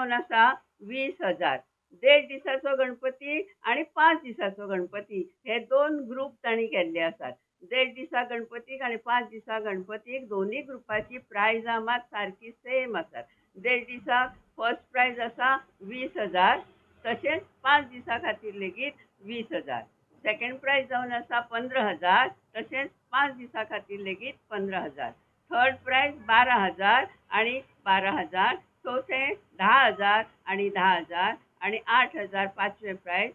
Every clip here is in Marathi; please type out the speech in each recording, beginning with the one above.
जावन आसा 20,000. 1.5 दिसाचो गणपती आणि 5 दिसाचो गणपती हे 2 ग्रूप तांणी केल्ले आसात. 1.5 दिसा गणपतीक आणि 5 दिसा गणपतीक दोनूय ग्रुपाची प्रायजां मात सारकी सेम आसात. 1.5 दिसाक फर्स्ट प्रायज आसा 20,000 तशेंच 5 दिसा खातीर लेगीत 20,000. सेकंड प्रायज जावन आसा 15,000 तशेंच 5 दिसा खातीर लेगीत 15,000. थर्ड प्रायज 12,000 आणि 12,000. चौथे 10,000 आणि 10,000 आणि 8,000 पांचवे प्रायज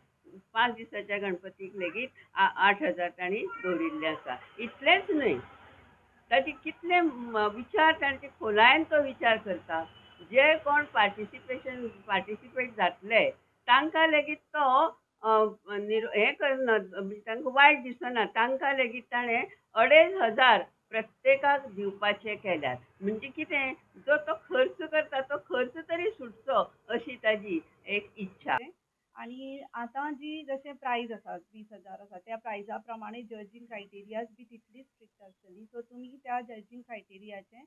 5 दिसाच्या गणपतीक लेगीत 8,000 तांणी दवरिल्ले आसा. इतलेंच न्हय, ताचे कितले विचार तांचे खोलायेन तो विचार करता. जे कोण पार्टिसिपेट जातले तांकां लेगीत तो हें करना, तांकां वायट दिसना. तांकां लेगीत ताणें 2,500 प्रत्येकाक दिवपाचे केल्यात. म्हणजे कितें, जो तो खर्च करता तो खर्च तरी सुटचो अशी ताजी एक इच्छा. आणि आता जी जसे प्राइज आसा 20,000 आसा त्या प्राइजा प्रमाणे जजींग क्रायटेरियाज बी तितलीच स्ट्रिक्ट आसतली. सो तुमी त्या जजींग क्रायटेरियाचे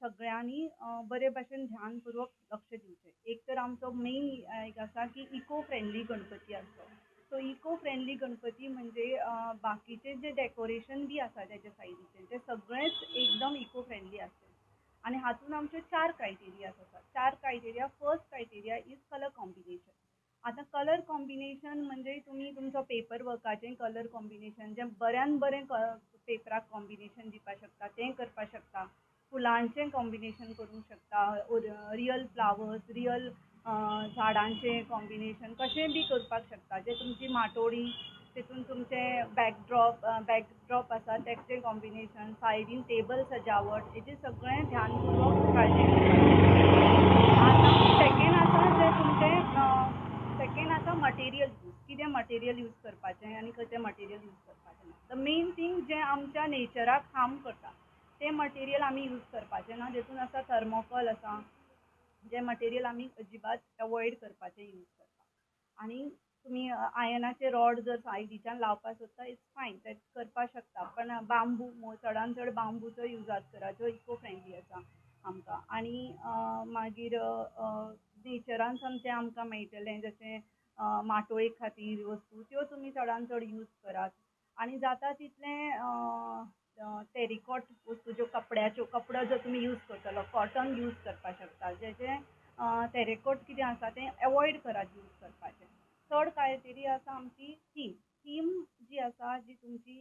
सगळ्यांनी बरे भशेन ध्यानपूर्वक लक्ष दिवचें. एक तर आमचो मेन एक आसा की इको फ्रेंडली गणपती आसचो. सो इको फ्रेंडली गणपती म्हणजे बाकीचे जे डेकोरेशन बी आसा त्याच्या सायडीचे ते सगळेंच एकदम इको फ्रेंडली आसचें. आणि हातून आमचे 4 क्रायटेरियाज आसात. 4 criteria. First criteria is colour combination. आता कलर कॉम्बिनेशन म्हणजे तुम्ही तुमचं पेपर वर्काचें कलर कॉम्बिनेशन जें बऱ्यान बरें पेपराक कॉम्बिनेशन दिवपाक शकता तें करपाक शकता. फुलांचें कॉम्बिनेशन करूंक शकता. रियल फ्लावर्स, रियल झाडांचें कॉम्बिनेशन कशें बी करपाक शकता. जे तुमची माटोळी तितून तुमचे बॅकड्रॉप आसा तेचें कॉम्बिनेशन, सायडीन टेबल सजावट, हेजें सगळें ध्यानपूर्वक काळजी घेवपाक. आतां सेकेंड आसा मटेरियल यूज. कितें मटेरियल यूज करपाचें आनी खंयचें मटेरियल यूज करपाचें ना. द मेन थिंग जें आमच्या नेचराक हार्म करता तें मटेरियल आमी यूज करपाचें ना. जेतून आसा थर्मोकॉल आसा, जे मटेरियल आमी अजिबात अवॉयड करपाचें यूज करता. आनी तुमी आयनाचे रॉड जर सायडीच्यान लावपाक सोदता इट्स फायन, ते करपाक शकता. पण बांबू चडान चड बांबूचो यूजात करा जो इको फ्रेंडली आसा आमकां. आनी मागीर नेचरान जें आमकां मेळटलें जशें माटोळे खातीर वस्तू त्यो तुमी चडान चड यूज करात. आनी जाता तितलें टेरिकॉट वस्तू ज्यो कपडो जो तुमी यूज करतलो कॉटन यूज करपाक शकता. जें टेरिकॉट कितें आसा तें अवॉयड करात यूज करपाचें. थर्ड क्रायटेरिया आसा आमची थीम जी आसा जी तुमची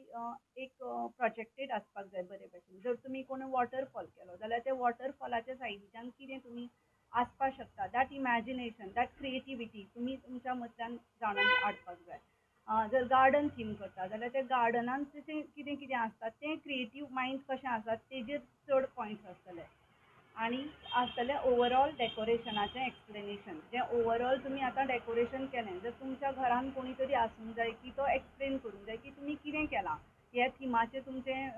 एक प्रोजेक्टेड आसपाक जाय बरे भशेन. जर तुमी कोण वॉटरफॉल केलो जाल्यार ते वॉटरफॉलाच्या सायडीच्यान कितें तुमी आसपाक शकता. दॅट इमॅजिनेशन, दॅट क्रिएटिविटी तुमी तुमच्या मदल्यान जाणून हाडपाक जाय. जर गार्डन थीम करता जाल्यार ते गार्डनान तशें कितें कितें आसता तें क्रिएटीव मायंड कशें आसा तेजेर चड पॉयंट्स आसतले. आनी आसतलें ओवरऑल डेकोरेशनाचें एक्सप्लेनेशन. जें ओवरऑल तुमी आतां डेकोरेशन केलें, जर तुमच्या घरान कोणी तरी आसूंक जाय की तो एक्सप्लेन करूंक जाय की तुमी कितें केलां, ह्या थिमाचें तुमचें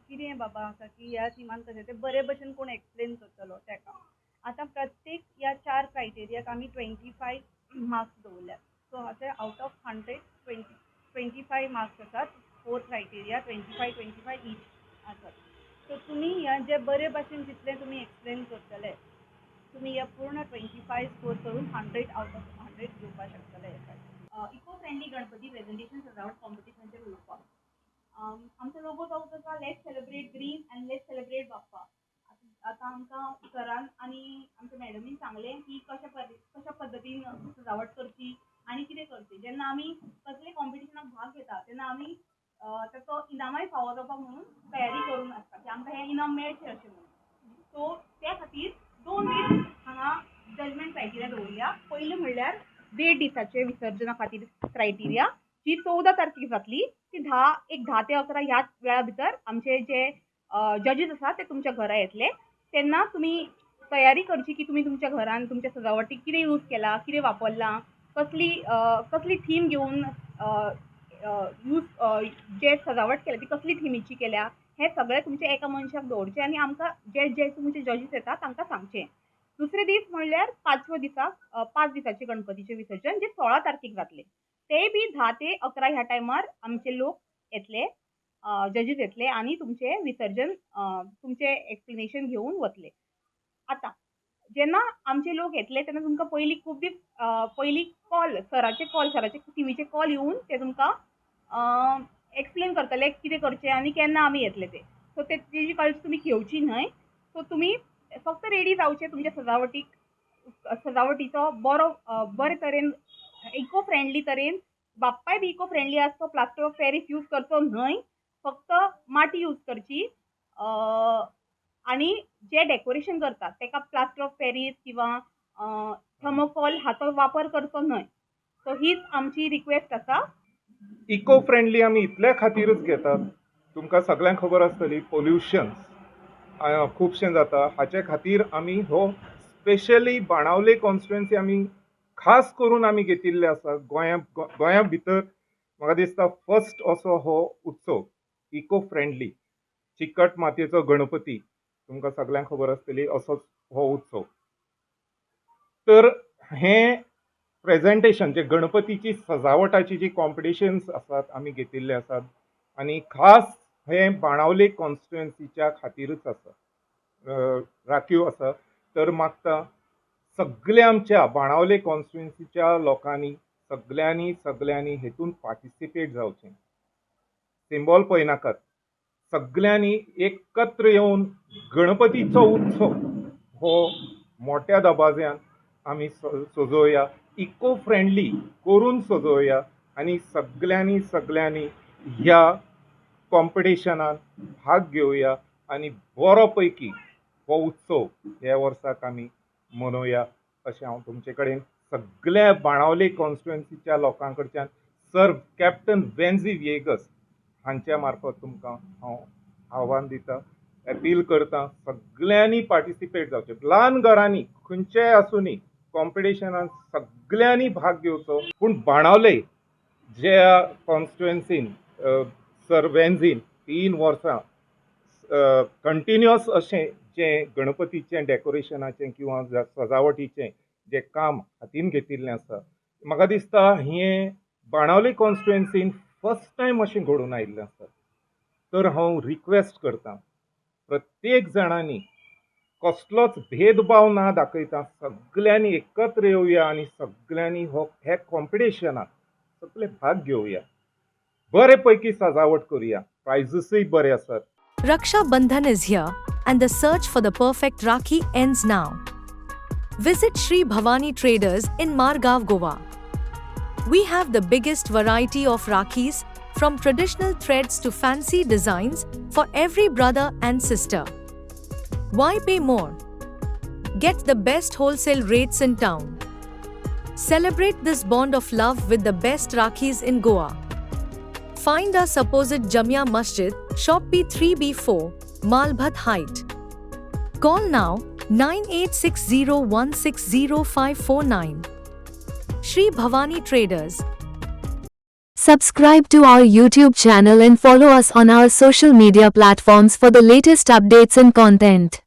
कितें बाबा आसा की ह्या थिमान कशें तें बरे भशेन कोण एक्सप्लेन करतलो तेका. आतां प्रत्येक ह्या 4 क्रायटेरियाक आमी 25 मार्क्स दवरल्यात. सो अशें आउट ऑफ 100 25 मार्क्स आसात. 4 क्रायटेरिया 25 ईच आसात. सो तुमी ह्या जे बरे भशेन जितलें तुमी एक्सप्लेन करतले तुमी हे पूर्ण 25 स्कोर करून 100 आउट ऑफ 100 घेवपाक शकतले. इको फ्रेंडली गणपती प्रेझेंटेशन सजावट कॉम्पिटिशनचे लोगो. आमचो लोगो जावंक आसा let's celebrate green and let's celebrate Bappa. आतां आमकां सरान आनी आमच्या मॅडमीन सांगलें की कशा पद्दतीन सजावट करची आनी कितें करचें. जेन्ना आमी कसले कॉम्पिटिशनाक भाग घेता तेन्ना आमी ताचो इनामाय फावो जावपाक म्हणून तयारी करून आसता की आमकां हें इनाम मेळचें अशें म्हणून. सो त्या खातीर 2 दीस हांगा जजमेंट क्रायटेरिया दवरल्या. पयलें म्हणल्यार 1.5 दिसाचे विसर्जना खातीर क्रायटेरिया जी 14 तारखेक जातली. ती 10 ते 11 ह्याच वेळा भितर आमचे जे जजीस आसा ते तुमच्या घरा येतले. तेन्ना तुमी तयारी करची की तुमी तुमच्या घरान तुमच्या सजावटीक कितें यूज केला, कितें वापरलां, कसली थीम घेवन जे सजावट केल्या ती कसली थिमीची केल्या हें सगळें तुमचें एका मनशाक दवरचें आनी आमकां जे तुमचे जजीस येता तांकां सांगचें. दुसरे दीस म्हणल्यार 5व्या दिसाक 5 दिसाचें गणपतीचें विसर्जन जे 16 तारखेक जातलें. तेय बी 10 ते 11 ह्या टायमार आमचे लोक येतले, जजीस येतले आनी तुमचें विसर्जन तुमचें एक्सप्लेनेशन घेवन वतले. आतां जेन्ना आमचे लोक येतले तेन्ना तुमकां पयलीं खूब दीस पयलीं सराचे टीव्हीचे कॉल येवन ते तुमकां एक्सप्लेन करतले कितें करचें आनी केन्ना आमी येतले ते. सो तेजी काळजी तुमी घेवची न्हय. सो तुमी फक्त रेडी जावचें तुमच्या सजावटीचो बरे तरेन इको फ्रेंडली तरेन. बाप्पाय बी इको फ्रेंडली आसता. प्लास्टर ऑफ पॅरिस यूज करचो न्हय, फक्त माती यूज करची. आनी जे डेकोरेशन करतात ताका प्लास्टर ऑफ पॅरिस किंवा थर्मोकॉल हाचो वापर करचो न्हय. सो हीच आमची रिक्वेस्ट आसा. इको फ्रेंडली आमी इतल्या खातीरच घेतात, तुमकां सगळ्यांक खबर आसतली पोल्युशन खुबशें जाता. हाचे खातीर आमी हो स्पेशली बाणावले कॉन्स्टिट्युएन्सी आमी खास करून आमी घेतिल्ले आसा. गोंया भितर म्हाका दिसता फर्स्ट असो हो उत्सव इको फ्रेंडली चिकट मातयेचो गणपती, तुमकां सगळ्यांक खबर आसतली असोच हो उत्सव. तर हें प्रेझेंटेशन जे गणपतीची सजावटाची जी कॉम्पिटिशन्स आसात आमी घेतिल्ले आसात आनी खास हे बाणावले कॉन्स्टिट्युएन्सीच्या खातीरच आसा, राखीव आसा. तर मागता सगळ्या आमच्या बाणावले कॉन्स्टिट्युएन्सीच्या लोकांनी सगळ्यांनी हेतून पार्टिसिपेट जावचें. सिंबॉल पळयनाकात, सगळ्यांनी एकत्र येवन गणपतीचो उत्सव हो मोठ्या दबाज्यान आमी सजोवया, इको फ्रेंडली करून सजोवया आनी सगळ्यांनी ह्या कॉम्पिटिशनान भाग घेवया आनी बरो पैकी हो उत्सव ह्या वर्साक आमी मनोवया अशें हांव तुमचे कडेन सगळ्या बाणावले कॉन्स्टिट्युएन्सीच्या लोकां कडच्यान सर कॅप्टन वेन्झी विएगस हांच्या मार्फत तुमकां हांव आव्हान दिता, अपील करता. सगळ्यांनी पार्टिसिपेट जावचें. ल्हान घरांनी खंयचेय आसूनी कॉम्पिटिशनान सगळ्यांनी भाग घेवचो. पूण बाणावले ज्या कॉन्स्टिट्युएन्सीन सर वेन्झीन 3 वर्सां कंटिन्युअस अशें जें गणपतीचें डेकोरेशनाचें किंवा सजावटीचें जें काम हातीन घेतिल्लें आसा, म्हाका दिसता हें बाणावले कॉन्स्टिट्युएन्सीन फर्स्ट टायम अशें घडून आयिल्लें आसा. तर हांव रिक्वेस्ट करतां प्रत्येक जाणांनी कसलोच भेदभाव ना दाखयता सगळ्यांनी एकत्र येवया आनी सगळ्यांनी हे कॉम्पिटिशनाक सगळे भाग घेवया. बरे पैकी सजावट करुया. प्राइजेसय बरे आसात. Raksha Bandhan is here, and the search for the perfect Rakhi ends now. Visit Sri Bhavani Traders in Margaon, Goa. We have the biggest variety of Rakhis, from traditional threads to fancy designs, for every brother and sister. Why pay more? Get the best wholesale rates in town. Celebrate this bond of love with the best Rakhis in Goa. Find us opposite Jamia Masjid, Shop P3B4, Malbhat Height. Call now 9860160549. Sri Bhavani Traders. Subscribe to our YouTube channel and follow us on our social media platforms for the latest updates and content.